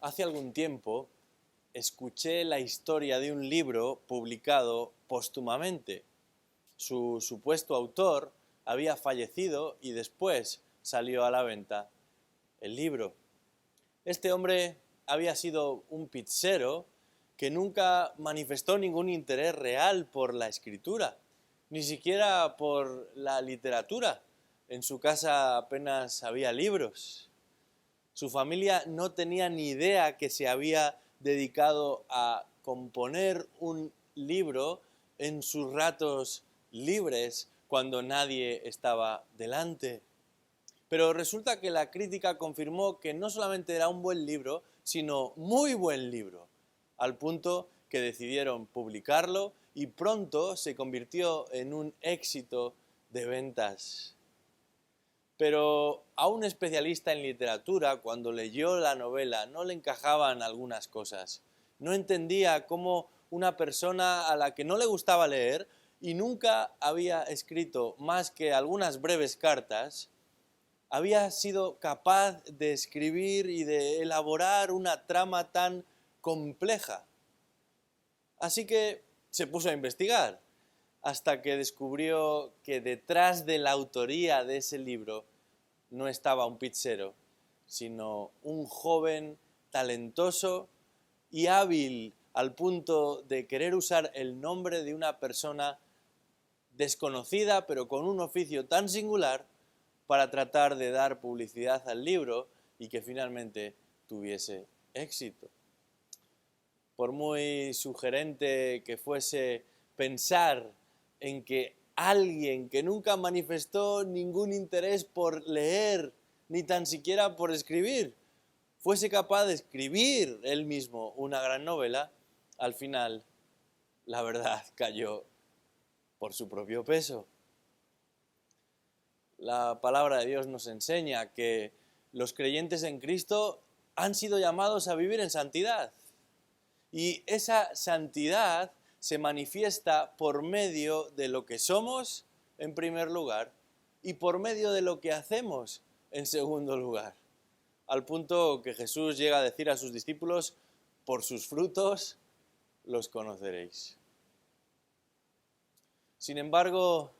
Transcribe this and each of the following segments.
Hace algún tiempo escuché la historia de un libro publicado póstumamente. Su supuesto autor había fallecido y después salió a la venta el libro. Este hombre había sido un pizzero que nunca manifestó ningún interés real por la escritura, ni siquiera por la literatura. En su casa apenas había libros. Su familia no tenía ni idea que se había dedicado a componer un libro en sus ratos libres cuando nadie estaba delante. Pero resulta que la crítica confirmó que no solamente era un buen libro, sino muy buen libro, al punto que decidieron publicarlo y pronto se convirtió en un éxito de ventas. Pero a un especialista en literatura, cuando leyó la novela, no le encajaban algunas cosas. No entendía cómo una persona a la que no le gustaba leer y nunca había escrito más que algunas breves cartas, había sido capaz de escribir y de elaborar una trama tan compleja. Así que se puso a investigar, hasta que descubrió que detrás de la autoría de ese libro no estaba un pizzero, sino un joven talentoso y hábil al punto de querer usar el nombre de una persona desconocida, pero con un oficio tan singular, para tratar de dar publicidad al libro y que finalmente tuviese éxito. Por muy sugerente que fuese pensar en que alguien que nunca manifestó ningún interés por leer, ni tan siquiera por escribir, fuese capaz de escribir él mismo una gran novela, al final la verdad cayó por su propio peso. La palabra de Dios nos enseña que los creyentes en Cristo han sido llamados a vivir en santidad. Y esa santidad se manifiesta por medio de lo que somos, en primer lugar, y por medio de lo que hacemos, en segundo lugar. Al punto que Jesús llega a decir a sus discípulos: por sus frutos los conoceréis. Sin embargo,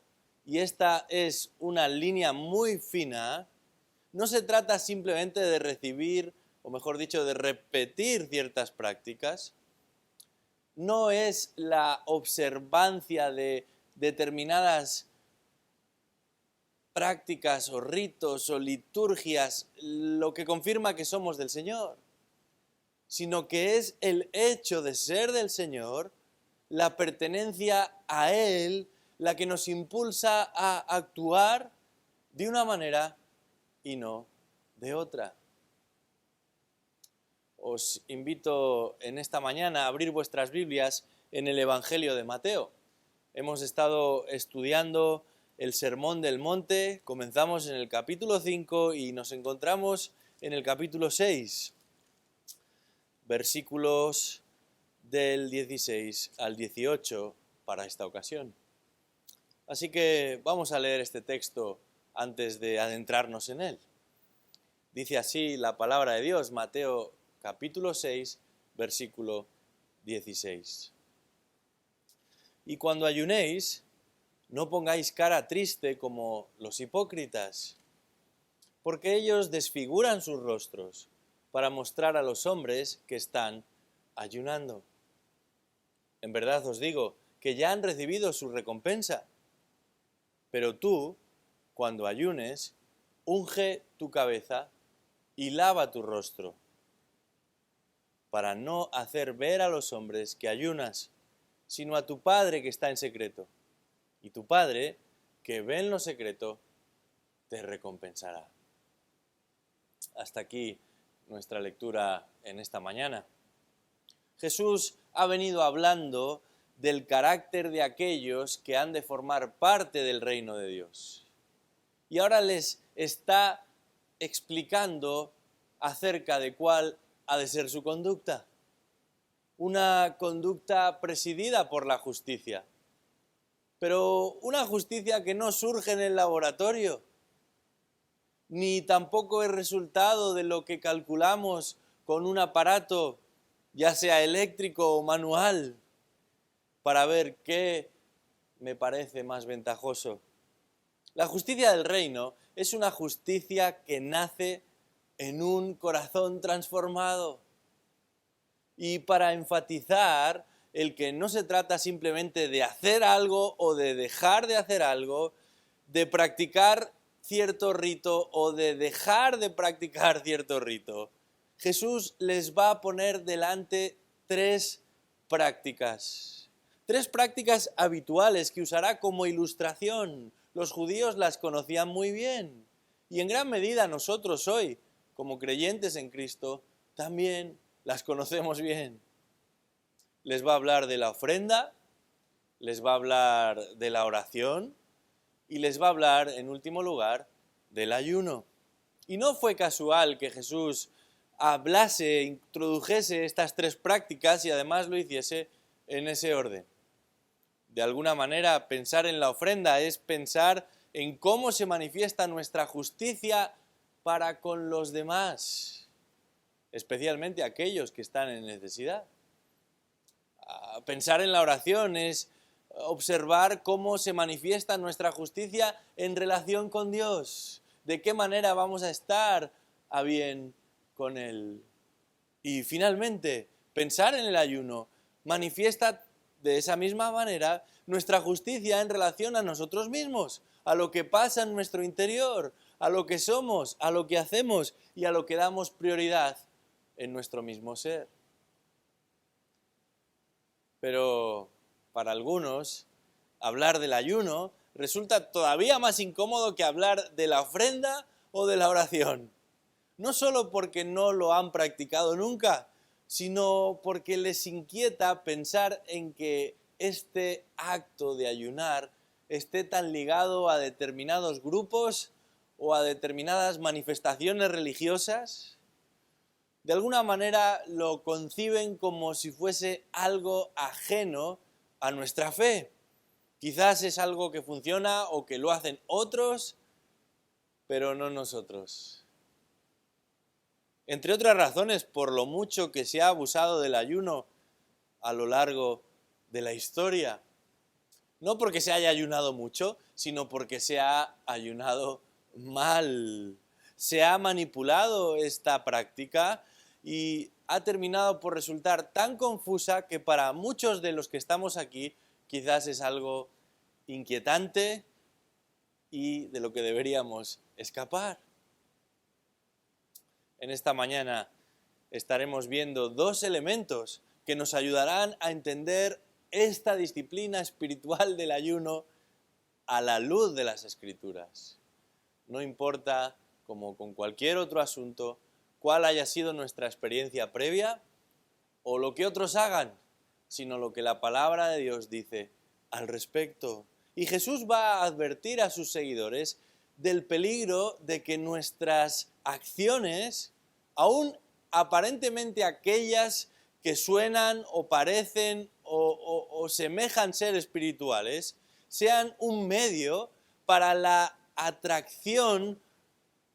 y esta es una línea muy fina, no se trata simplemente de recibir, o mejor dicho, de repetir ciertas prácticas. No es la observancia de determinadas prácticas o ritos o liturgias lo que confirma que somos del Señor, sino que es el hecho de ser del Señor, la pertenencia a Él, la que nos impulsa a actuar de una manera y no de otra. Os invito en esta mañana a abrir vuestras Biblias en el Evangelio de Mateo. Hemos estado estudiando el Sermón del Monte, comenzamos en el capítulo 5 y nos encontramos en el capítulo 6, versículos del 16 al 18 para esta ocasión. Así que vamos a leer este texto antes de adentrarnos en él. Dice así la palabra de Dios, Mateo capítulo 6, versículo 16. Y cuando ayunéis, no pongáis cara triste como los hipócritas, porque ellos desfiguran sus rostros para mostrar a los hombres que están ayunando. En verdad os digo que ya han recibido su recompensa. Pero tú, cuando ayunes, unge tu cabeza y lava tu rostro, para no hacer ver a los hombres que ayunas, sino a tu Padre que está en secreto. Y tu Padre, que ve en lo secreto, te recompensará. Hasta aquí nuestra lectura en esta mañana. Jesús ha venido hablando del carácter de aquellos que han de formar parte del reino de Dios. Y ahora les está explicando acerca de cuál ha de ser su conducta. Una conducta presidida por la justicia, pero una justicia que no surge en el laboratorio, ni tampoco es resultado de lo que calculamos con un aparato, ya sea eléctrico o manual, para ver qué me parece más ventajoso. La justicia del reino es una justicia que nace en un corazón transformado. Y para enfatizar el que no se trata simplemente de hacer algo o de dejar de hacer algo, de practicar cierto rito o de dejar de practicar cierto rito, Jesús les va a poner delante tres prácticas habituales que usará como ilustración. Los judíos las conocían muy bien y en gran medida nosotros hoy, como creyentes en Cristo, también las conocemos bien. Les va a hablar de la ofrenda, les va a hablar de la oración y les va a hablar, en último lugar, del ayuno. Y no fue casual que Jesús hablase, introdujese estas tres prácticas y además lo hiciese en ese orden. De alguna manera, pensar en la ofrenda es pensar en cómo se manifiesta nuestra justicia para con los demás, especialmente aquellos que están en necesidad. Pensar en la oración es observar cómo se manifiesta nuestra justicia en relación con Dios, de qué manera vamos a estar a bien con Él. Y finalmente, pensar en el ayuno manifiesta de esa misma manera nuestra justicia en relación a nosotros mismos, a lo que pasa en nuestro interior, a lo que somos, a lo que hacemos y a lo que damos prioridad en nuestro mismo ser. Pero para algunos, hablar del ayuno resulta todavía más incómodo que hablar de la ofrenda o de la oración. No solo porque no lo han practicado nunca, sino porque les inquieta pensar en que este acto de ayunar esté tan ligado a determinados grupos o a determinadas manifestaciones religiosas. De alguna manera lo conciben como si fuese algo ajeno a nuestra fe. Quizás es algo que funciona o que lo hacen otros, pero no nosotros. Entre otras razones, por lo mucho que se ha abusado del ayuno a lo largo de la historia. No porque se haya ayunado mucho, sino porque se ha ayunado mal. Se ha manipulado esta práctica y ha terminado por resultar tan confusa que para muchos de los que estamos aquí quizás es algo inquietante y de lo que deberíamos escapar. En esta mañana estaremos viendo dos elementos que nos ayudarán a entender esta disciplina espiritual del ayuno a la luz de las Escrituras. No importa, como con cualquier otro asunto, cuál haya sido nuestra experiencia previa o lo que otros hagan, sino lo que la palabra de Dios dice al respecto. Y Jesús va a advertir a sus seguidores del peligro de que nuestras acciones, aún aparentemente aquellas que suenan o parecen o semejan ser espirituales, sean un medio para la atracción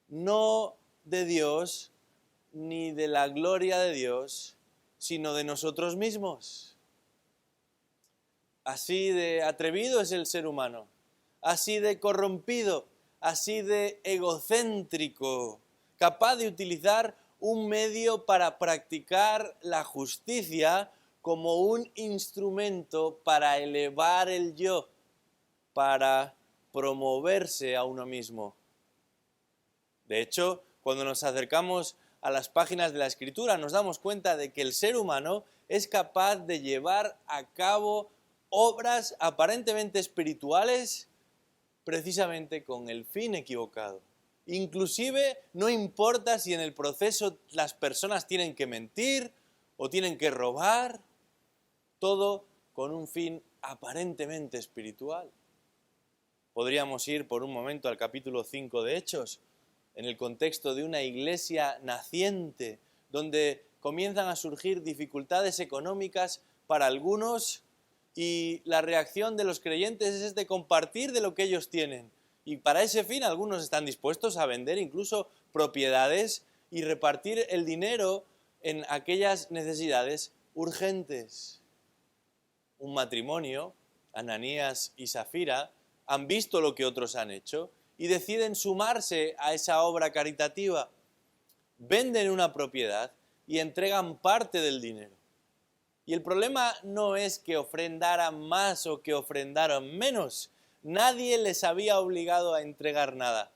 no de Dios ni de la gloria de Dios, sino de nosotros mismos. Así de atrevido es el ser humano, así de corrompido, así de egocéntrico, capaz de utilizar un medio para practicar la justicia como un instrumento para elevar el yo, para promoverse a uno mismo. De hecho, cuando nos acercamos a las páginas de la Escritura, nos damos cuenta de que el ser humano es capaz de llevar a cabo obras aparentemente espirituales precisamente con el fin equivocado. Inclusive no importa si en el proceso las personas tienen que mentir o tienen que robar, todo con un fin aparentemente espiritual. Podríamos ir por un momento al capítulo 5 de Hechos, en el contexto de una iglesia naciente, donde comienzan a surgir dificultades económicas para algunos y la reacción de los creyentes es de compartir de lo que ellos tienen. Y para ese fin algunos están dispuestos a vender incluso propiedades y repartir el dinero en aquellas necesidades urgentes. Un matrimonio, Ananías y Safira, han visto lo que otros han hecho y deciden sumarse a esa obra caritativa. Venden una propiedad y entregan parte del dinero. Y el problema no es que ofrendaran más o que ofrendaran menos. Nadie les había obligado a entregar nada.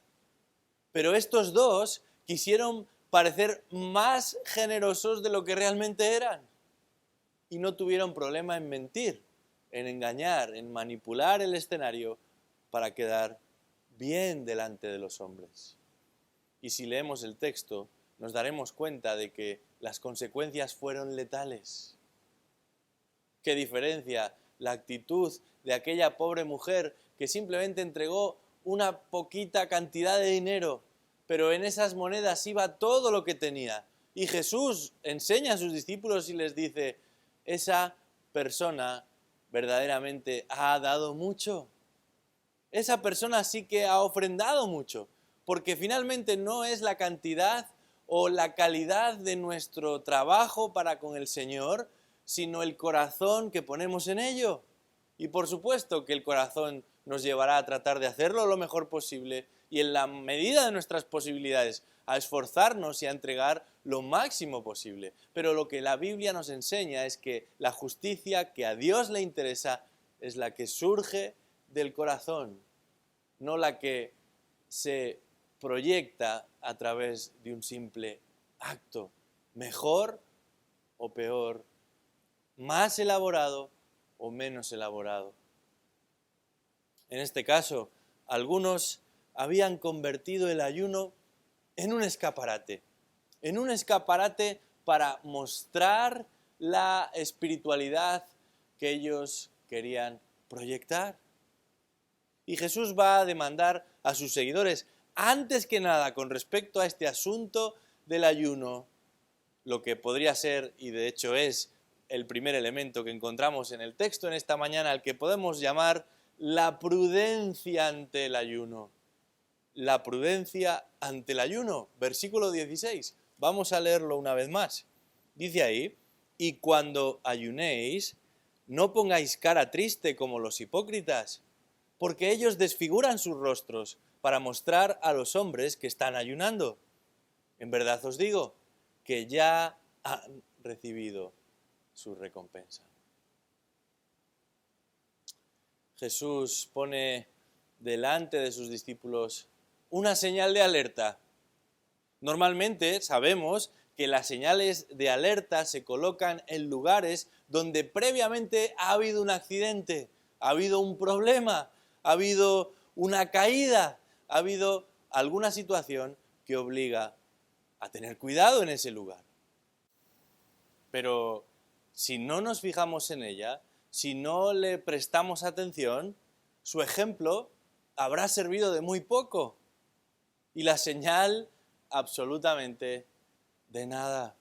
Pero estos dos quisieron parecer más generosos de lo que realmente eran. Y no tuvieron problema en mentir, en engañar, en manipular el escenario para quedar bien delante de los hombres. Y si leemos el texto, nos daremos cuenta de que las consecuencias fueron letales. ¿Qué diferencia la actitud de aquella pobre mujer que simplemente entregó una poquita cantidad de dinero, pero en esas monedas iba todo lo que tenía? Y Jesús enseña a sus discípulos y les dice, esa persona verdaderamente ha dado mucho. Esa persona sí que ha ofrendado mucho, porque finalmente no es la cantidad o la calidad de nuestro trabajo para con el Señor, sino el corazón que ponemos en ello. Y por supuesto que el corazón nos llevará a tratar de hacerlo lo mejor posible y en la medida de nuestras posibilidades a esforzarnos y a entregar lo máximo posible. Pero lo que la Biblia nos enseña es que la justicia que a Dios le interesa es la que surge del corazón, no la que se proyecta a través de un simple acto, mejor o peor, más elaborado o menos elaborado. En este caso, algunos habían convertido el ayuno en un escaparate para mostrar la espiritualidad que ellos querían proyectar. Y Jesús va a demandar a sus seguidores, antes que nada, con respecto a este asunto del ayuno, lo que podría ser, y de hecho es, el primer elemento que encontramos en el texto en esta mañana, al que podemos llamar la prudencia ante el ayuno. La prudencia ante el ayuno, versículo 16. Vamos a leerlo una vez más. Dice ahí, y cuando ayunéis, no pongáis cara triste como los hipócritas, porque ellos desfiguran sus rostros para mostrar a los hombres que están ayunando. En verdad os digo que ya han recibido su recompensa. Jesús pone delante de sus discípulos una señal de alerta. Normalmente sabemos que las señales de alerta se colocan en lugares donde previamente ha habido un accidente, ha habido un problema, ha habido una caída, ha habido alguna situación que obliga a tener cuidado en ese lugar. Pero si no nos fijamos en ella, si no le prestamos atención, su ejemplo habrá servido de muy poco y la señal absolutamente de nada.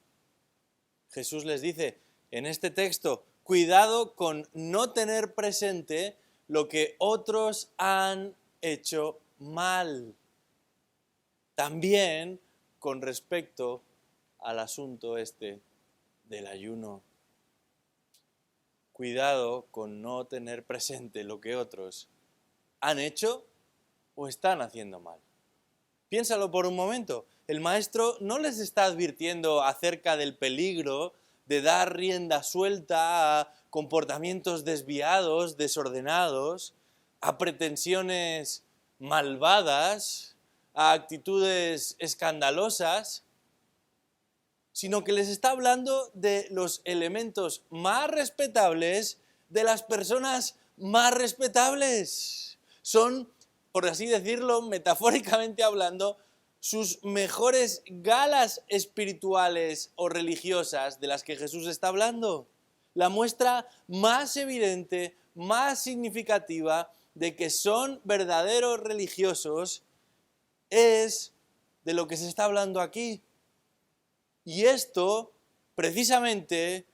Jesús les dice en este texto, cuidado con no tener presente lo que otros han hecho mal. También con respecto al asunto del ayuno. Cuidado con no tener presente lo que otros han hecho o están haciendo mal. Piénsalo por un momento. El maestro no les está advirtiendo acerca del peligro de dar rienda suelta a comportamientos desviados, desordenados, a pretensiones malvadas, a actitudes escandalosas, sino que les está hablando de los elementos más respetables de las personas más respetables. Son, por así decirlo, metafóricamente hablando, sus mejores galas espirituales o religiosas de las que Jesús está hablando. La muestra más evidente, más significativa de que son verdaderos religiosos es de lo que se está hablando aquí. Y esto, precisamente,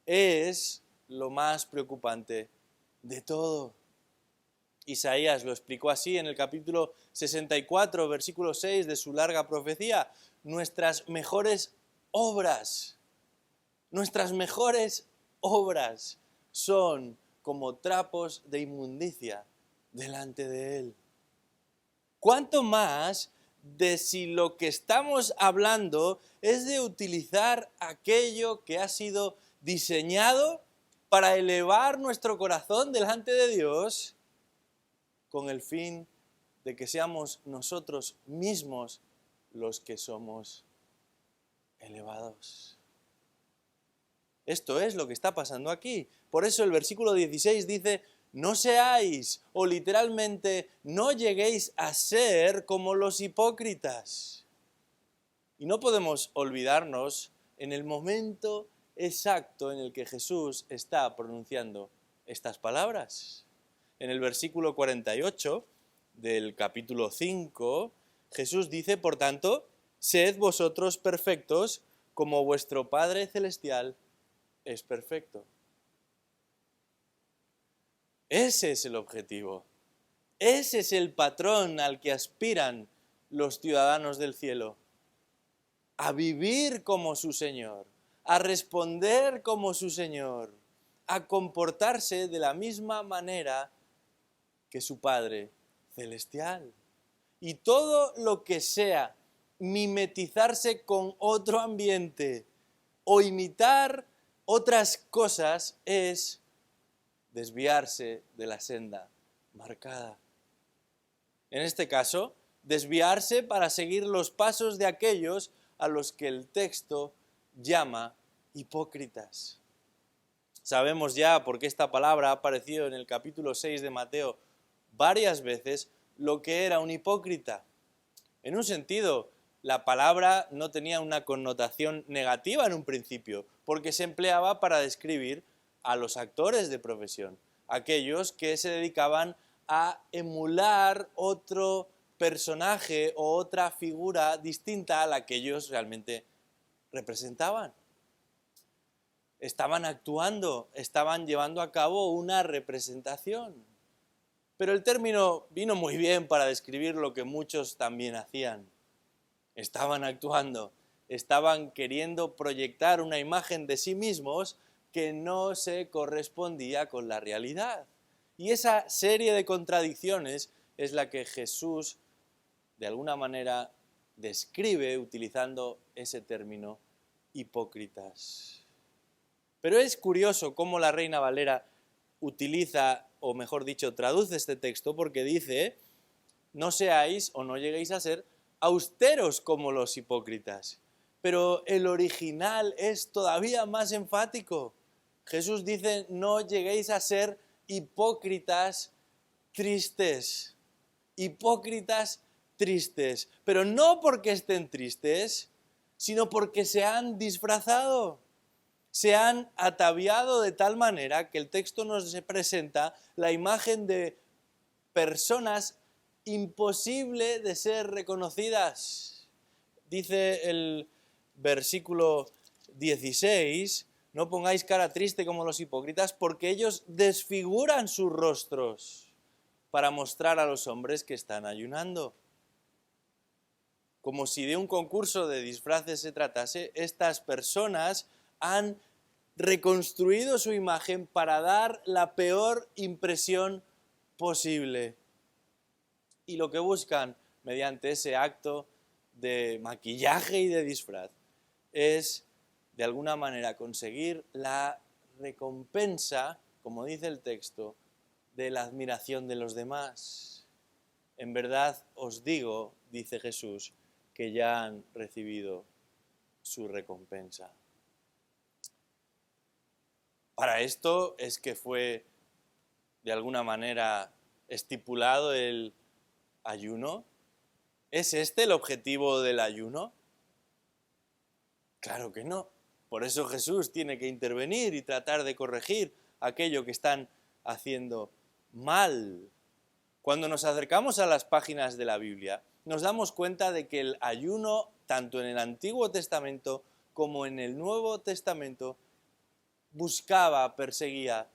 es lo más preocupante de todo. Isaías lo explicó así en el capítulo 64, versículo 6 de su larga profecía. Nuestras mejores obras Nuestras mejores obras son como trapos de inmundicia delante de Él. ¿Cuánto más de si lo que estamos hablando es de utilizar aquello que ha sido diseñado para elevar nuestro corazón delante de Dios con el fin de que seamos nosotros mismos los que somos elevados? Esto es lo que está pasando aquí. Por eso el versículo 16 dice: no seáis, o literalmente, no lleguéis a ser como los hipócritas. Y no podemos olvidarnos en el momento exacto en el que Jesús está pronunciando estas palabras. En el versículo 48 del capítulo 5, Jesús dice: por tanto, sed vosotros perfectos como vuestro Padre Celestial es perfecto. Ese es el objetivo. Ese es el patrón al que aspiran los ciudadanos del cielo. A vivir como su Señor, a responder como su Señor, a comportarse de la misma manera que su Padre Celestial. Y todo lo que sea mimetizarse con otro ambiente o imitar otras cosas es desviarse de la senda marcada. En este caso, desviarse para seguir los pasos de aquellos a los que el texto llama hipócritas. Sabemos ya, porque esta palabra ha aparecido en el capítulo 6 de Mateo varias veces, lo que era un hipócrita. En un sentido, la palabra no tenía una connotación negativa en un principio, porque se empleaba para describir a los actores de profesión, aquellos que se dedicaban a emular otro personaje o otra figura distinta a la que ellos realmente representaban. Estaban actuando, estaban llevando a cabo una representación. Pero el término vino muy bien para describir lo que muchos también hacían. Estaban actuando, estaban queriendo proyectar una imagen de sí mismos que no se correspondía con la realidad. Y esa serie de contradicciones es la que Jesús, de alguna manera, describe utilizando ese término hipócritas. Pero es curioso cómo la Reina Valera utiliza, o mejor dicho, traduce este texto, porque dice: no seáis o no lleguéis a ser austeros como los hipócritas. Pero el original es todavía más enfático. Jesús dice: no lleguéis a ser hipócritas tristes. Hipócritas tristes. Pero no porque estén tristes, sino porque se han disfrazado. Se han ataviado de tal manera que el texto nos presenta la imagen de personas imposible de ser reconocidas. Dice el versículo 16: no pongáis cara triste como los hipócritas, porque ellos desfiguran sus rostros para mostrar a los hombres que están ayunando. Como si de un concurso de disfraces se tratase, estas personas han reconstruido su imagen para dar la peor impresión posible. Y lo que buscan mediante ese acto de maquillaje y de disfraz es, de alguna manera, conseguir la recompensa, como dice el texto, de la admiración de los demás. En verdad os digo, dice Jesús, que ya han recibido su recompensa. Para esto es que fue, de alguna manera, estipulado el ayuno. ¿Es este el objetivo del ayuno? Claro que no. Por eso Jesús tiene que intervenir y tratar de corregir aquello que están haciendo mal. Cuando nos acercamos a las páginas de la Biblia, nos damos cuenta de que el ayuno, tanto en el Antiguo Testamento como en el Nuevo Testamento, perseguía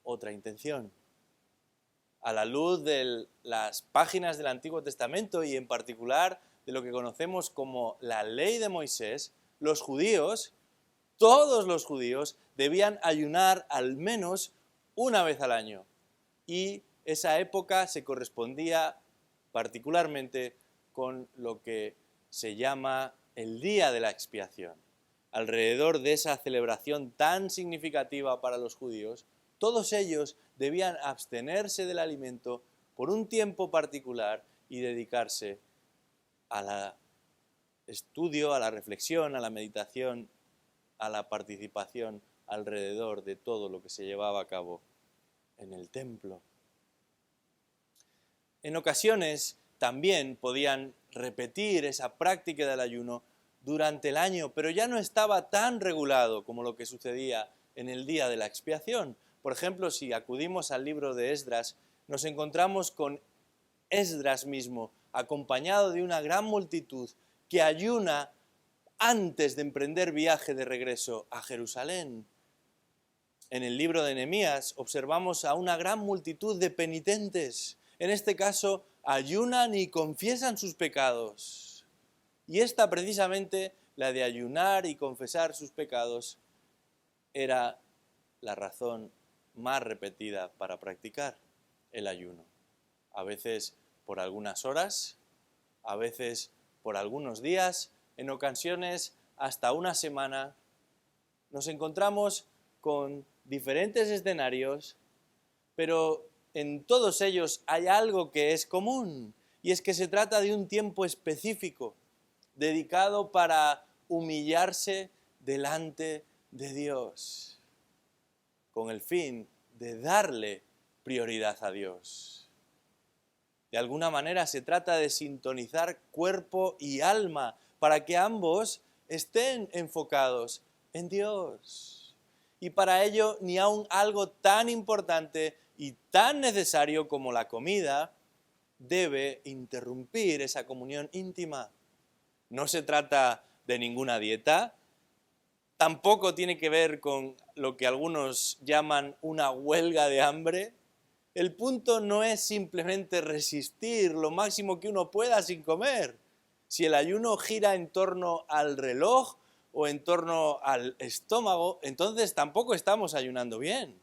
otra intención. A la luz de las páginas del Antiguo Testamento y en particular de lo que conocemos como la ley de Moisés, los judíos todos los judíos debían ayunar al menos una vez al año. Y esa época se correspondía particularmente con lo que se llama el Día de la Expiación. Alrededor de esa celebración tan significativa para los judíos, todos ellos debían abstenerse del alimento por un tiempo particular y dedicarse al estudio, a la reflexión, a la meditación, a la participación alrededor de todo lo que se llevaba a cabo en el templo. En ocasiones también podían repetir esa práctica del ayuno durante el año, pero ya no estaba tan regulado como lo que sucedía en el día de la expiación. Por ejemplo, si acudimos al libro de Esdras, nos encontramos con Esdras mismo, acompañado de una gran multitud que ayuna antes de emprender viaje de regreso a Jerusalén. En el libro de Nehemías observamos a una gran multitud de penitentes. En este caso, ayunan y confiesan sus pecados. Y esta precisamente, la de ayunar y confesar sus pecados, era la razón más repetida para practicar el ayuno. A veces por algunas horas, a veces por algunos días, en ocasiones hasta una semana. Nos encontramos con diferentes escenarios, pero en todos ellos hay algo que es común, y es que se trata de un tiempo específico, dedicado para humillarse delante de Dios, con el fin de darle prioridad a Dios. De alguna manera se trata de sintonizar cuerpo y alma para que ambos estén enfocados en Dios. Y para ello, ni aun algo tan importante y tan necesario como la comida debe interrumpir esa comunión íntima. No se trata de ninguna dieta, tampoco tiene que ver con lo que algunos llaman una huelga de hambre. El punto no es simplemente resistir lo máximo que uno pueda sin comer. Si el ayuno gira en torno al reloj o en torno al estómago, entonces tampoco estamos ayunando bien.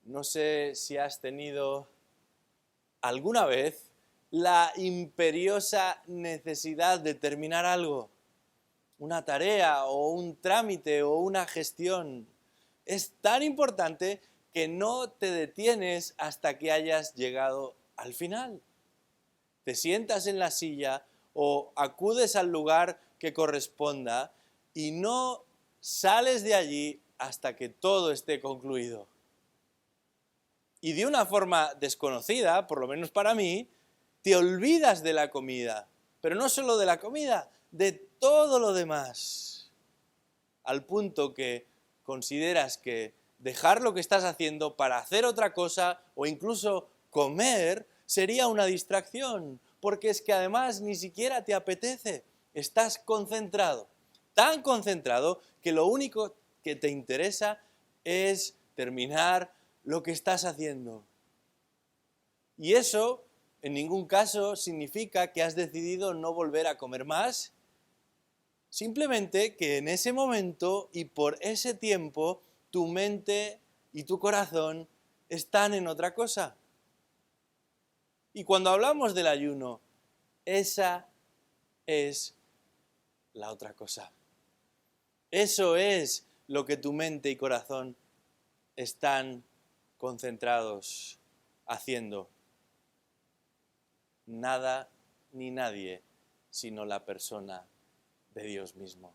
No sé si has tenido alguna vez la imperiosa necesidad de terminar algo, una tarea o un trámite o una gestión. Es tan importante que no te detienes hasta que hayas llegado al final. Te sientas en la silla o acudes al lugar que corresponda y no sales de allí hasta que todo esté concluido. Y de una forma desconocida, por lo menos para mí, te olvidas de la comida, pero no solo de la comida, de todo lo demás, al punto que consideras que dejar lo que estás haciendo para hacer otra cosa o incluso comer sería una distracción, porque es que además ni siquiera te apetece, estás concentrado, tan concentrado que lo único que te interesa es terminar lo que estás haciendo. Y eso en ningún caso significa que has decidido no volver a comer más, simplemente que en ese momento y por ese tiempo tu mente y tu corazón están en otra cosa. Y cuando hablamos del ayuno, esa es la otra cosa. Eso es lo que tu mente y corazón están concentrados haciendo. Nada ni nadie sino la persona de Dios mismo.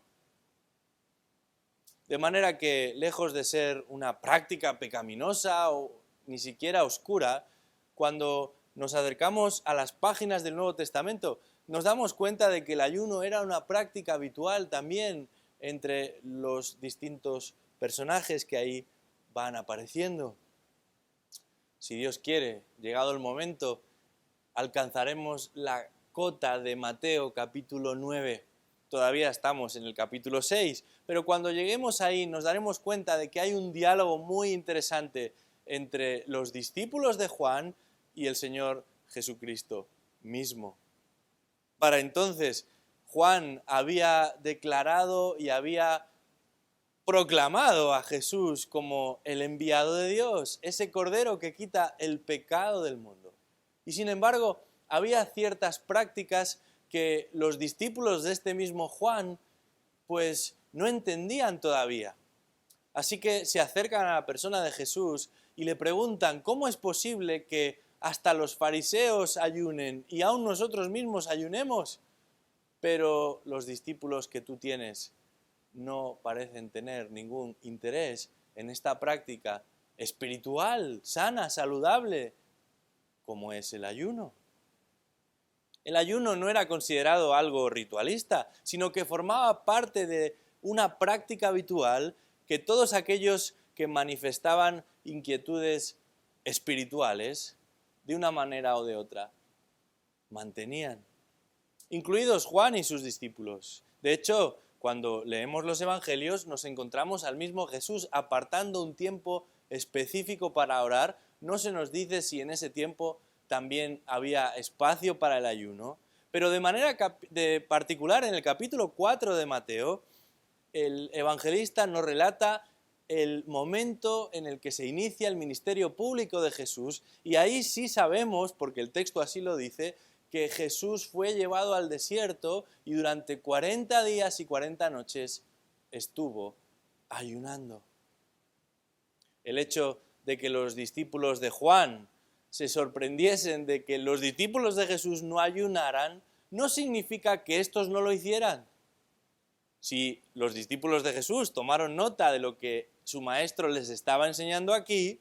De manera que, lejos de ser una práctica pecaminosa o ni siquiera oscura, cuando nos acercamos a las páginas del Nuevo Testamento, nos damos cuenta de que el ayuno era una práctica habitual también entre los distintos personajes que ahí van apareciendo. Si Dios quiere, llegado el momento, alcanzaremos la cota de Mateo capítulo 9. Todavía estamos en el capítulo 6, pero cuando lleguemos ahí nos daremos cuenta de que hay un diálogo muy interesante entre los discípulos de Juan y el Señor Jesucristo mismo. Para entonces Juan había declarado y había proclamado a Jesús como el enviado de Dios, ese Cordero que quita el pecado del mundo. Y sin embargo, había ciertas prácticas que los discípulos de este mismo Juan, pues no entendían todavía. Así que se acercan a la persona de Jesús y le preguntan, ¿cómo es posible que hasta los fariseos ayunen y aún nosotros mismos ayunemos? Pero los discípulos que tú tienes no parecen tener ningún interés en esta práctica espiritual, sana, saludable, como es el ayuno. El ayuno no era considerado algo ritualista, sino que formaba parte de una práctica habitual que todos aquellos que manifestaban inquietudes espirituales, de una manera o de otra, mantenían, incluidos Juan y sus discípulos. De hecho, cuando leemos los evangelios nos encontramos al mismo Jesús apartando un tiempo específico para orar. No se nos dice si en ese tiempo también había espacio para el ayuno, pero de manera particular en el capítulo 4 de Mateo, el evangelista nos relata el momento en el que se inicia el ministerio público de Jesús, y ahí sí sabemos, porque el texto así lo dice, que Jesús fue llevado al desierto y durante 40 días y 40 noches estuvo ayunando. El hecho de que los discípulos de Juan se sorprendiesen de que los discípulos de Jesús no ayunaran, no significa que estos no lo hicieran. Si los discípulos de Jesús tomaron nota de lo que su maestro les estaba enseñando aquí,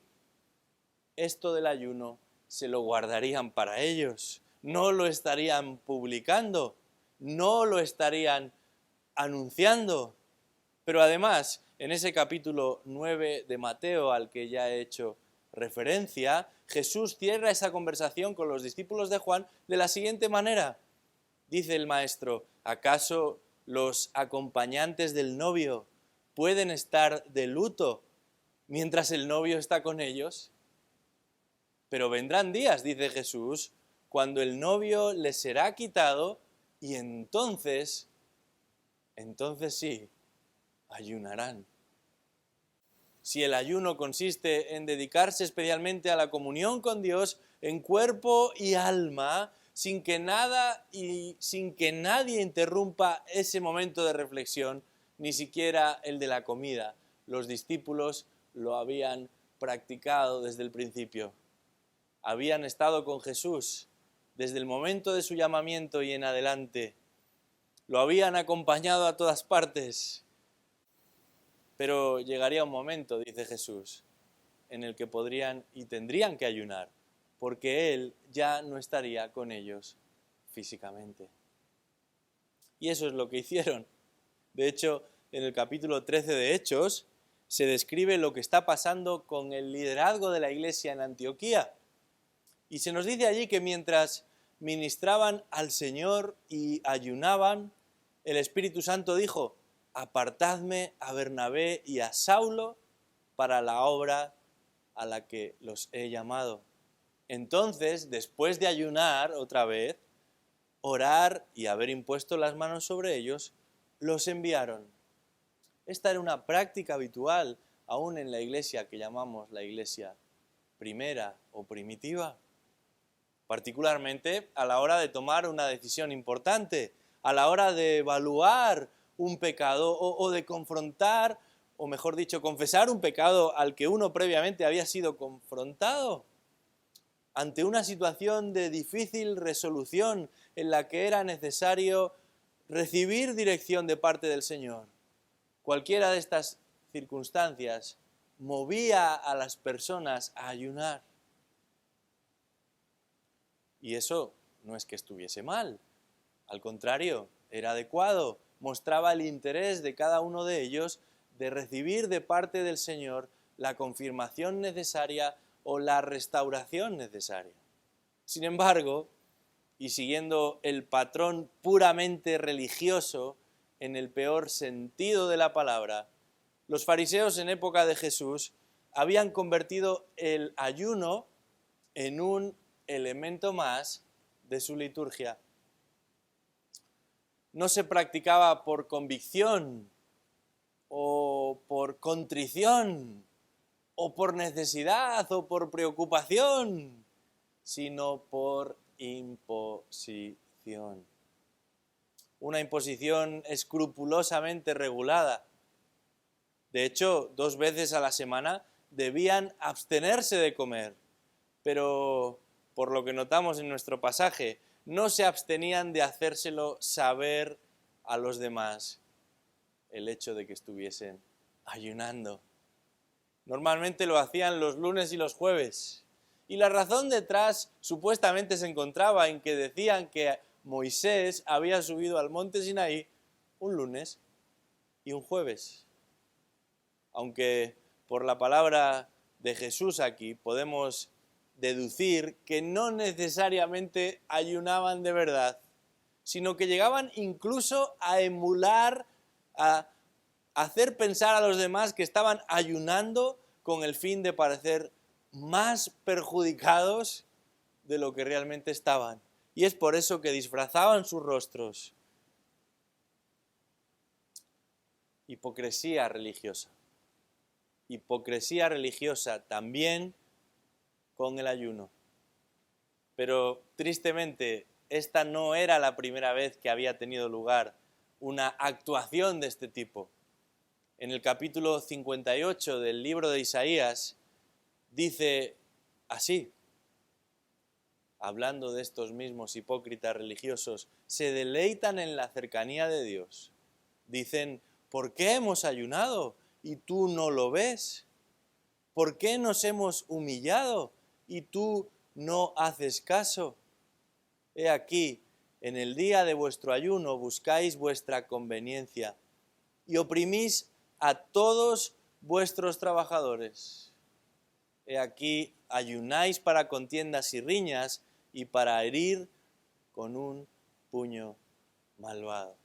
esto del ayuno se lo guardarían para ellos. No lo estarían publicando, no lo estarían anunciando. Pero además, en ese capítulo 9 de Mateo al que ya he hecho referencia, Jesús cierra esa conversación con los discípulos de Juan de la siguiente manera. Dice el maestro, ¿acaso los acompañantes del novio pueden estar de luto mientras el novio está con ellos? Pero vendrán días, dice Jesús, cuando el novio les será quitado y entonces sí, ayunarán. Si el ayuno consiste en dedicarse especialmente a la comunión con Dios en cuerpo y alma, sin que nada y sin que nadie interrumpa ese momento de reflexión, ni siquiera el de la comida, los discípulos lo habían practicado desde el principio. Habían estado con Jesús desde el momento de su llamamiento y en adelante. Lo habían acompañado a todas partes. Pero llegaría un momento, dice Jesús, en el que podrían y tendrían que ayunar, porque Él ya no estaría con ellos físicamente. Y eso es lo que hicieron. De hecho, en el capítulo 13 de Hechos se describe lo que está pasando con el liderazgo de la iglesia en Antioquía. Y se nos dice allí que mientras ministraban al Señor y ayunaban, el Espíritu Santo dijo, apartadme a Bernabé y a Saulo para la obra a la que los he llamado. Entonces, después de ayunar otra vez, orar y haber impuesto las manos sobre ellos, los enviaron. Esta era una práctica habitual aún en la iglesia que llamamos la iglesia primera o primitiva. Particularmente a la hora de tomar una decisión importante, a la hora de evaluar un pecado o de confrontar, o mejor dicho, confesar un pecado al que uno previamente había sido confrontado. Ante una situación de difícil resolución en la que era necesario recibir dirección de parte del Señor. Cualquiera de estas circunstancias movía a las personas a ayunar. Y eso no es que estuviese mal, al contrario, era adecuado, mostraba el interés de cada uno de ellos de recibir de parte del Señor la confirmación necesaria o la restauración necesaria. Sin embargo, y siguiendo el patrón puramente religioso, en el peor sentido de la palabra, los fariseos en época de Jesús habían convertido el ayuno en un elemento más de su liturgia. no se practicaba por convicción o por contrición o por necesidad o por preocupación, sino por imposición. Una imposición escrupulosamente regulada. De hecho, 2 veces a la semana debían abstenerse de comer, pero por lo que notamos en nuestro pasaje, no se abstenían de hacérselo saber a los demás el hecho de que estuviesen ayunando. Normalmente lo hacían los lunes y los jueves. Y la razón detrás supuestamente se encontraba en que decían que Moisés había subido al monte Sinaí un lunes y un jueves. Aunque por la palabra de Jesús aquí podemos deducir que no necesariamente ayunaban de verdad, sino que llegaban incluso a emular, a hacer pensar a los demás que estaban ayunando con el fin de parecer más perjudicados de lo que realmente estaban. Y es por eso que disfrazaban sus rostros. Hipocresía religiosa. Hipocresía religiosa también con el ayuno. Pero tristemente, esta no era la primera vez que había tenido lugar una actuación de este tipo. En el capítulo 58 del libro de Isaías dice así, hablando de estos mismos hipócritas religiosos, se deleitan en la cercanía de Dios. Dicen, ¿por qué hemos ayunado y tú no lo ves? ¿Por qué nos hemos humillado y tú no haces caso? He aquí, en el día de vuestro ayuno buscáis vuestra conveniencia y oprimís a todos vuestros trabajadores. He aquí, ayunáis para contiendas y riñas y para herir con un puño malvado.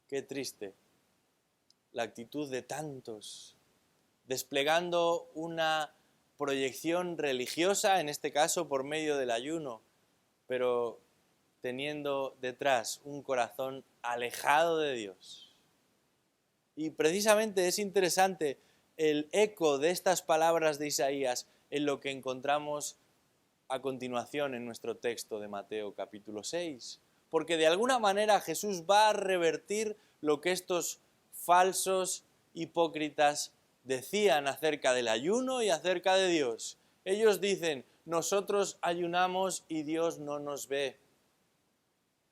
Qué triste la actitud de tantos, desplegando una proyección religiosa, en este caso por medio del ayuno, pero teniendo detrás un corazón alejado de Dios. Y precisamente es interesante el eco de estas palabras de Isaías en lo que encontramos a continuación en nuestro texto de Mateo capítulo 6, porque de alguna manera Jesús va a revertir lo que estos falsos hipócritas decían acerca del ayuno y acerca de Dios. Ellos dicen, nosotros ayunamos y Dios no nos ve.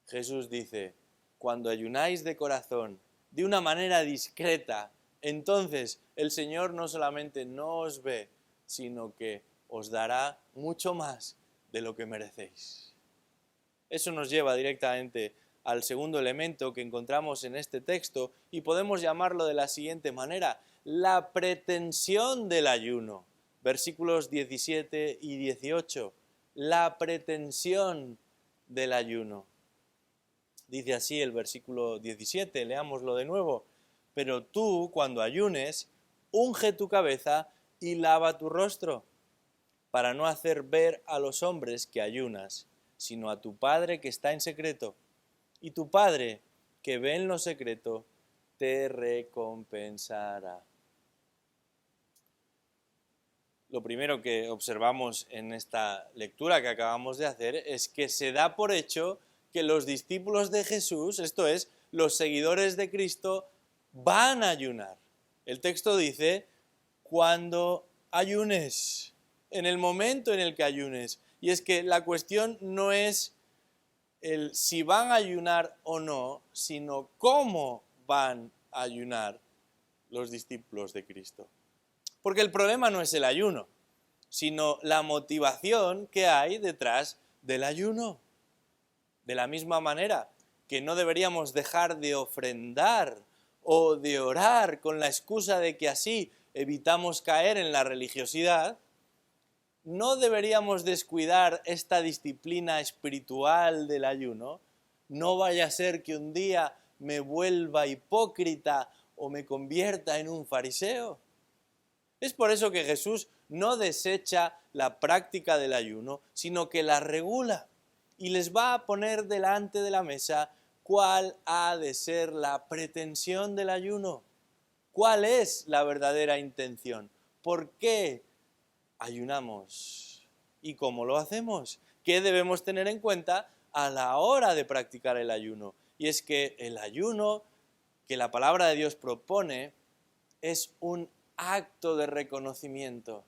Jesús dice, cuando ayunáis de corazón, de una manera discreta, entonces el Señor no solamente no os ve, sino que os dará mucho más de lo que merecéis. Eso nos lleva directamente al segundo elemento que encontramos en este texto y podemos llamarlo de la siguiente manera, la pretensión del ayuno. Versículos 17 y 18, la pretensión del ayuno. Dice así el versículo 17, leámoslo de nuevo. Pero tú, cuando ayunes, unge tu cabeza y lava tu rostro, para no hacer ver a los hombres que ayunas, sino a tu Padre que está en secreto. Y tu Padre, que ve en lo secreto, te recompensará. Lo primero que observamos en esta lectura que acabamos de hacer es que se da por hecho que los discípulos de Jesús, esto es, los seguidores de Cristo, van a ayunar. El texto dice, cuando ayunes, en el momento en el que ayunes. Y es que la cuestión no es el si van a ayunar o no, sino cómo van a ayunar los discípulos de Cristo. Porque el problema no es el ayuno, sino la motivación que hay detrás del ayuno. De la misma manera que no deberíamos dejar de ofrendar o de orar con la excusa de que así evitamos caer en la religiosidad, no deberíamos descuidar esta disciplina espiritual del ayuno. No vaya a ser que un día me vuelva hipócrita o me convierta en un fariseo. Es por eso que Jesús no desecha la práctica del ayuno, sino que la regula y les va a poner delante de la mesa ¿cuál ha de ser la pretensión del ayuno? ¿Cuál es la verdadera intención? ¿Por qué ayunamos? ¿Y cómo lo hacemos? ¿Qué debemos tener en cuenta a la hora de practicar el ayuno? Y es que el ayuno que la palabra de Dios propone es un acto de reconocimiento.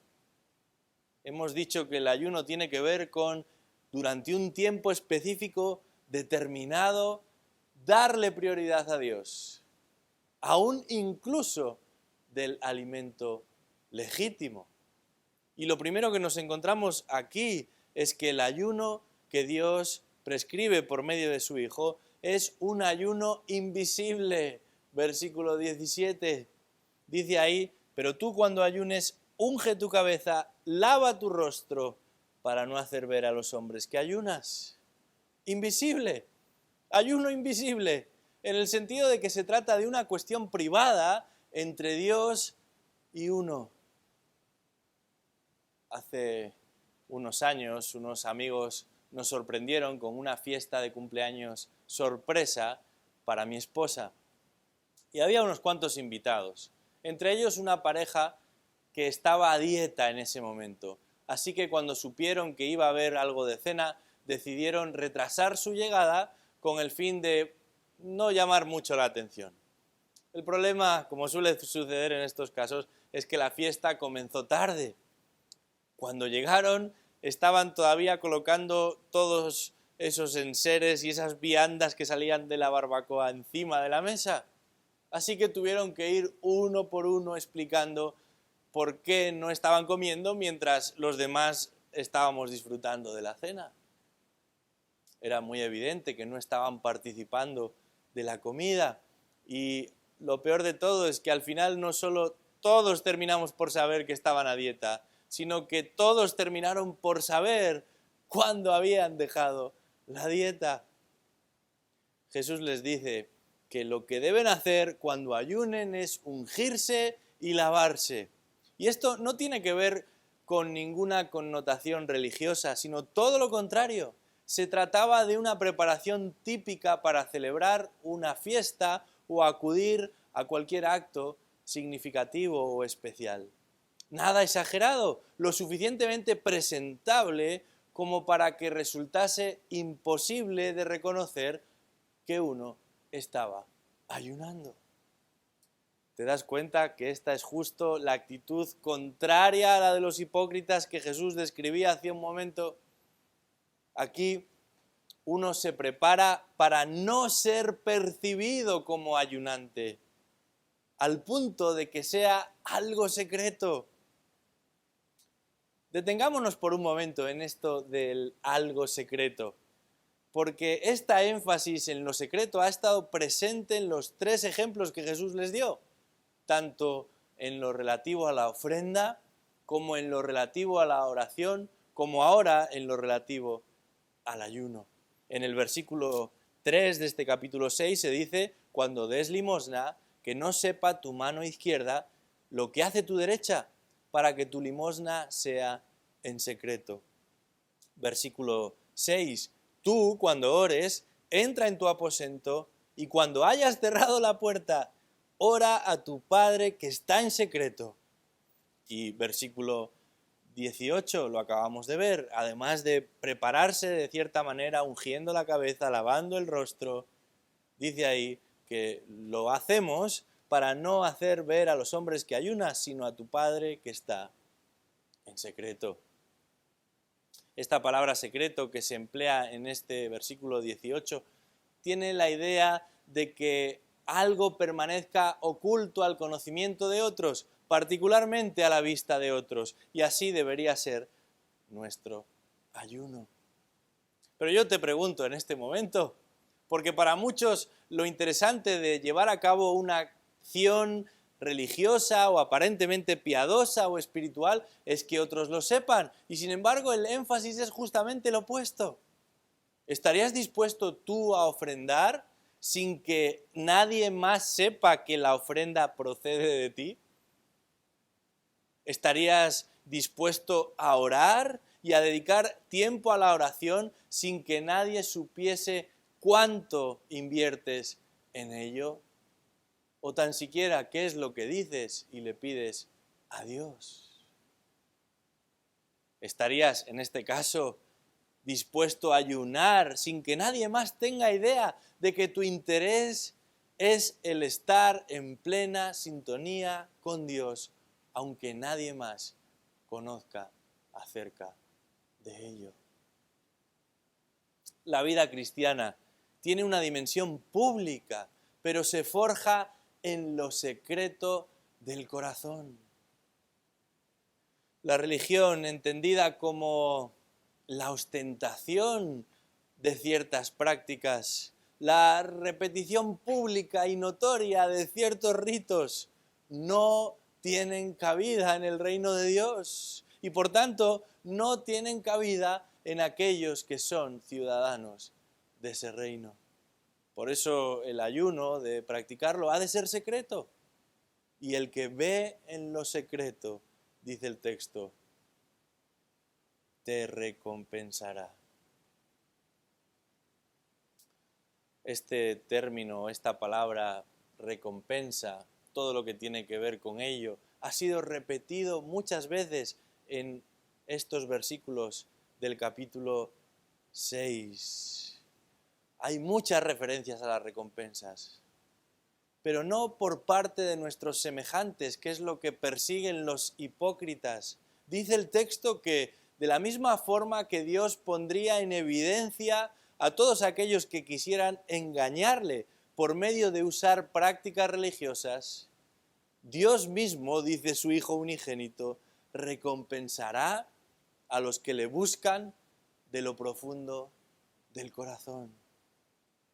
Hemos dicho que el ayuno tiene que ver con, durante un tiempo específico, determinado, darle prioridad a Dios, aún incluso del alimento legítimo. Y lo primero que nos encontramos aquí es que el ayuno que Dios prescribe por medio de su Hijo es un ayuno invisible. Versículo 17, dice ahí, pero tú cuando ayunes, unge tu cabeza, lava tu rostro, para no hacer ver a los hombres que ayunas. Invisible, ayuno invisible, en el sentido de que se trata de una cuestión privada entre Dios y uno. Hace unos años, unos amigos nos sorprendieron con una fiesta de cumpleaños sorpresa para mi esposa. Y había unos cuantos invitados, entre ellos una pareja que estaba a dieta en ese momento. Así que cuando supieron que iba a haber algo de cena, decidieron retrasar su llegada con el fin de no llamar mucho la atención. El problema, como suele suceder en estos casos, es que la fiesta comenzó tarde. Cuando llegaron, estaban todavía colocando todos esos enseres y esas viandas que salían de la barbacoa encima de la mesa. Así que tuvieron que ir uno por uno explicando por qué no estaban comiendo mientras los demás estábamos disfrutando de la cena. Era muy evidente que no estaban participando de la comida. Y lo peor de todo es que al final no solo todos terminamos por saber que estaban a dieta, sino que todos terminaron por saber cuándo habían dejado la dieta. Jesús les dice que lo que deben hacer cuando ayunen es ungirse y lavarse. Y esto no tiene que ver con ninguna connotación religiosa, sino todo lo contrario. Se trataba de una preparación típica para celebrar una fiesta o acudir a cualquier acto significativo o especial. Nada exagerado, lo suficientemente presentable como para que resultase imposible de reconocer que uno estaba ayunando. ¿Te das cuenta que esta es justo la actitud contraria a la de los hipócritas que Jesús describía hace un momento? Aquí uno se prepara para no ser percibido como ayunante, al punto de que sea algo secreto. Detengámonos por un momento en esto del algo secreto, porque esta énfasis en lo secreto ha estado presente en los 3 ejemplos que Jesús les dio, tanto en lo relativo a la ofrenda, como en lo relativo a la oración, como ahora en lo relativo al ayuno. En el versículo 3 de este capítulo 6 se dice, cuando des limosna, que no sepa tu mano izquierda lo que hace tu derecha, para que tu limosna sea en secreto. Versículo 6, tú cuando ores, entra en tu aposento y cuando hayas cerrado la puerta, ora a tu Padre que está en secreto. Y versículo 18, lo acabamos de ver, además de prepararse de cierta manera, ungiendo la cabeza, lavando el rostro, dice ahí que lo hacemos para no hacer ver a los hombres que ayunas, sino a tu Padre que está en secreto. Esta palabra secreto que se emplea en este versículo 18 tiene la idea de que algo permanezca oculto al conocimiento de otros, particularmente a la vista de otros, y así debería ser nuestro ayuno. Pero yo te pregunto en este momento, porque para muchos lo interesante de llevar a cabo una acción religiosa o aparentemente piadosa o espiritual es que otros lo sepan, y sin embargo el énfasis es justamente lo opuesto. ¿Estarías dispuesto tú a ofrendar sin que nadie más sepa que la ofrenda procede de ti? ¿Estarías dispuesto a orar y a dedicar tiempo a la oración sin que nadie supiese ¿Cuánto inviertes en ello? O tan siquiera, ¿qué es lo que dices y le pides a Dios? ¿Estarías, en este caso, dispuesto a ayunar sin que nadie más tenga idea de que tu interés es el estar en plena sintonía con Dios, aunque nadie más conozca acerca de ello? La vida cristiana tiene una dimensión pública, pero se forja en lo secreto del corazón. La religión, entendida como la ostentación de ciertas prácticas, la repetición pública y notoria de ciertos ritos, no tienen cabida en el reino de Dios y por tanto no tienen cabida en aquellos que son ciudadanos de ese reino. Por eso el ayuno, de practicarlo, ha de ser secreto. Y el que ve en lo secreto, dice el texto, te recompensará. Este término, esta palabra recompensa, todo lo que tiene que ver con ello, ha sido repetido muchas veces en estos versículos del capítulo 6. Hay muchas referencias a las recompensas, pero no por parte de nuestros semejantes, que es lo que persiguen los hipócritas. Dice el texto que de la misma forma que Dios pondría en evidencia a todos aquellos que quisieran engañarle por medio de usar prácticas religiosas, Dios mismo, dice su Hijo unigénito, recompensará a los que le buscan de lo profundo del corazón.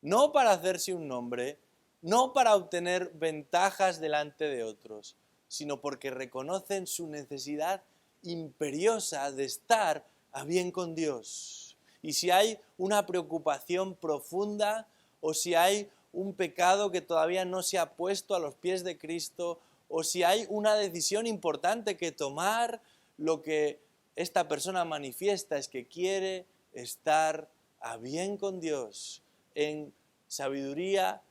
No para hacerse un nombre, no para obtener ventajas delante de otros, sino porque reconocen su necesidad imperiosa de estar a bien con Dios. Y si hay una preocupación profunda o si hay un pecado que todavía no se ha puesto a los pies de Cristo o si hay una decisión importante que tomar, lo que esta persona manifiesta es que quiere estar a bien con Dios, en sabiduría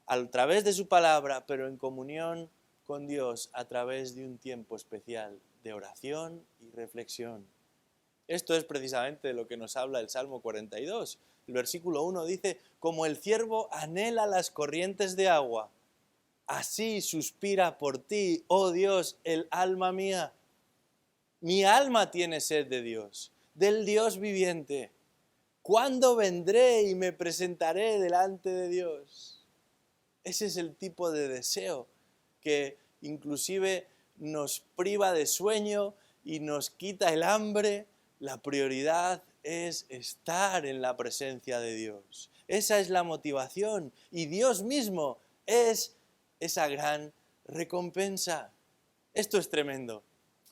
a través de su palabra, pero en comunión con Dios a través de un tiempo especial de oración y reflexión. Esto es precisamente de lo que nos habla el Salmo 42. El versículo 1 dice, como el ciervo anhela las corrientes de agua, así suspira por ti, oh Dios, el alma mía. Mi alma tiene sed de Dios, del Dios viviente. ¿Cuándo vendré y me presentaré delante de Dios? Ese es el tipo de deseo que inclusive nos priva de sueño y nos quita el hambre. La prioridad es estar en la presencia de Dios. Esa es la motivación y Dios mismo es esa gran recompensa. Esto es tremendo,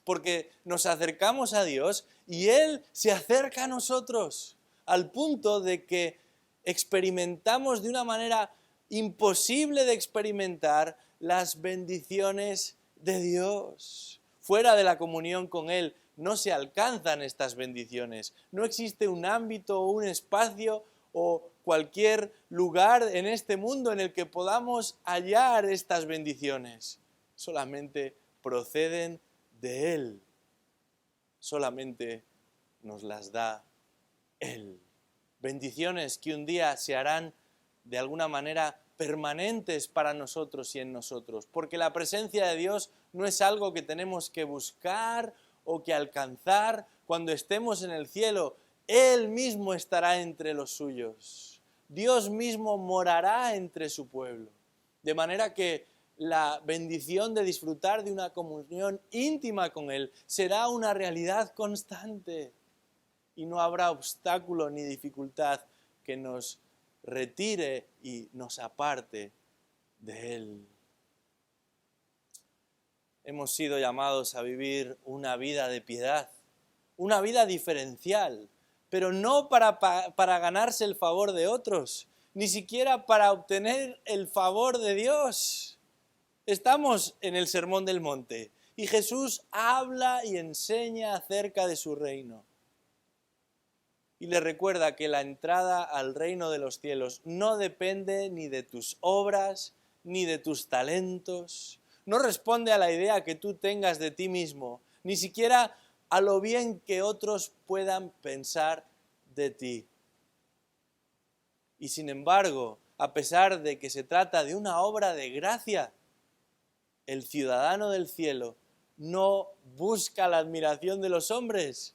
porque nos acercamos a Dios y Él se acerca a nosotros, al punto de que experimentamos de una manera imposible de experimentar las bendiciones de Dios. Fuera de la comunión con Él no se alcanzan estas bendiciones. No existe un ámbito o un espacio o cualquier lugar en este mundo en el que podamos hallar estas bendiciones. Solamente proceden de Él. Solamente nos las da Él. Bendiciones que un día se harán de alguna manera permanentes para nosotros y en nosotros, porque la presencia de Dios no es algo que tenemos que buscar o que alcanzar. Cuando estemos en el cielo, Él mismo estará entre los suyos. Dios mismo morará entre su pueblo. De manera que la bendición de disfrutar de una comunión íntima con Él será una realidad constante y no habrá obstáculo ni dificultad que nos retire y nos aparte de Él. Hemos sido llamados a vivir una vida de piedad, una vida diferencial, pero no para ganarse el favor de otros, ni siquiera para obtener el favor de Dios. Estamos en el Sermón del Monte y Jesús habla y enseña acerca de su reino. y le recuerda que la entrada al reino de los cielos no depende ni de tus obras, ni de tus talentos, no responde a la idea que tú tengas de ti mismo, ni siquiera a lo bien que otros puedan pensar de ti. Y sin embargo, a pesar de que se trata de una obra de gracia, el ciudadano del cielo no busca la admiración de los hombres,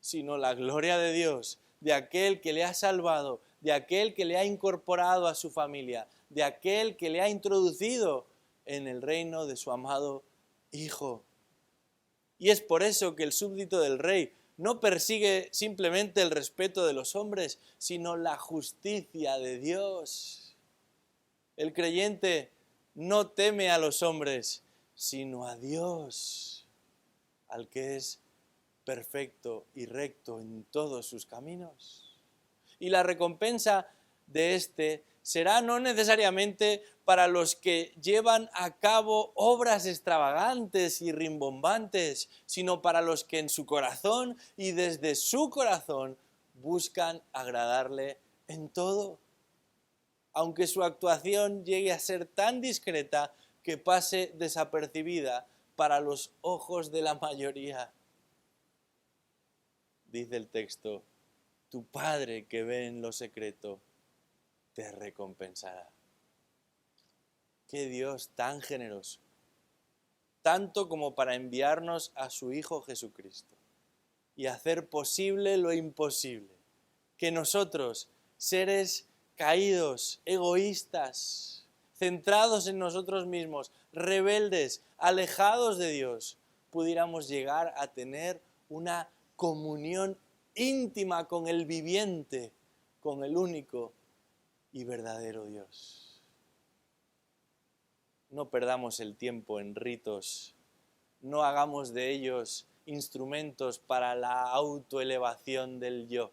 sino la gloria de Dios, de aquel que le ha salvado, de aquel que le ha incorporado a su familia, de aquel que le ha introducido en el reino de su amado Hijo. Y es por eso que el súbdito del rey no persigue simplemente el respeto de los hombres, sino la justicia de Dios. El creyente no teme a los hombres, sino a Dios, al que es perfecto y recto en todos sus caminos. Y la recompensa de este será no necesariamente para los que llevan a cabo obras extravagantes y rimbombantes, sino para los que en su corazón y desde su corazón buscan agradarle en todo, aunque su actuación llegue a ser tan discreta que pase desapercibida para los ojos de la mayoría. Dice el texto, tu Padre que ve en lo secreto te recompensará. Qué Dios tan generoso, tanto como para enviarnos a su Hijo Jesucristo y hacer posible lo imposible, que nosotros, seres caídos, egoístas, centrados en nosotros mismos, rebeldes, alejados de Dios, pudiéramos llegar a tener una comunión íntima con el viviente, con el único y verdadero Dios. No perdamos el tiempo en ritos, no hagamos de ellos instrumentos para la autoelevación del yo,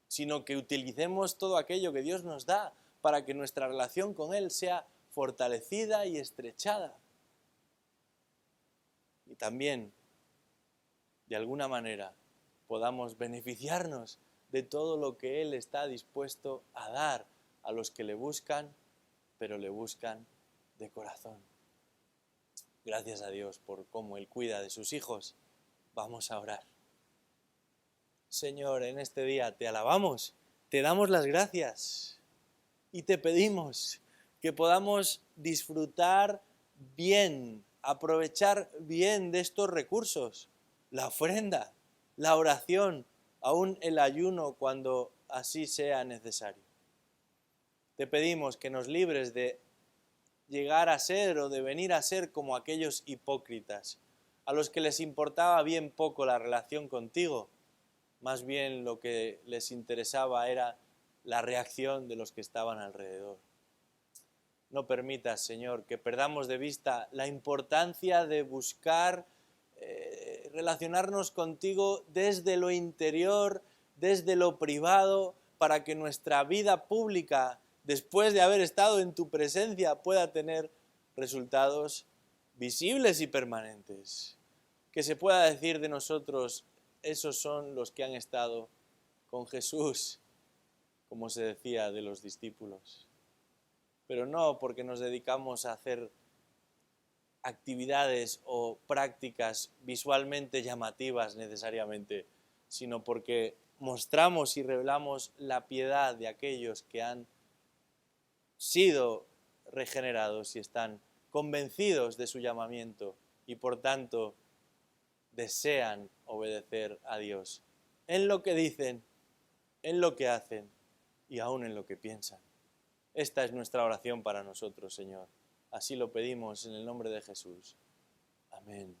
sino que utilicemos todo aquello que Dios nos da para que nuestra relación con Él sea fortalecida y estrechada. Y también, de alguna manera, podamos beneficiarnos de todo lo que Él está dispuesto a dar a los que le buscan, pero le buscan de corazón. Gracias a Dios por cómo Él cuida de sus hijos. Vamos a orar. Señor, en este día te alabamos, te damos las gracias y te pedimos que podamos disfrutar bien, aprovechar bien de estos recursos, la ofrenda, la oración, aún el ayuno cuando así sea necesario. Te pedimos que nos libres de llegar a ser o de venir a ser como aquellos hipócritas, a los que les importaba bien poco la relación contigo, más bien lo que les interesaba era la reacción de los que estaban alrededor. No permitas, Señor, que perdamos de vista la importancia de buscar relacionarnos contigo desde lo interior, desde lo privado, para que nuestra vida pública, después de haber estado en tu presencia, pueda tener resultados visibles y permanentes. Que se pueda decir de nosotros, esos son los que han estado con Jesús, como se decía de los discípulos. Pero no porque nos dedicamos a hacer actividades o prácticas visualmente llamativas necesariamente, sino porque mostramos y revelamos la piedad de aquellos que han sido regenerados y están convencidos de su llamamiento y por tanto desean obedecer a Dios en lo que dicen, en lo que hacen y aún en lo que piensan. Esta es nuestra oración para nosotros, Señor. Así lo pedimos en el nombre de Jesús. Amén.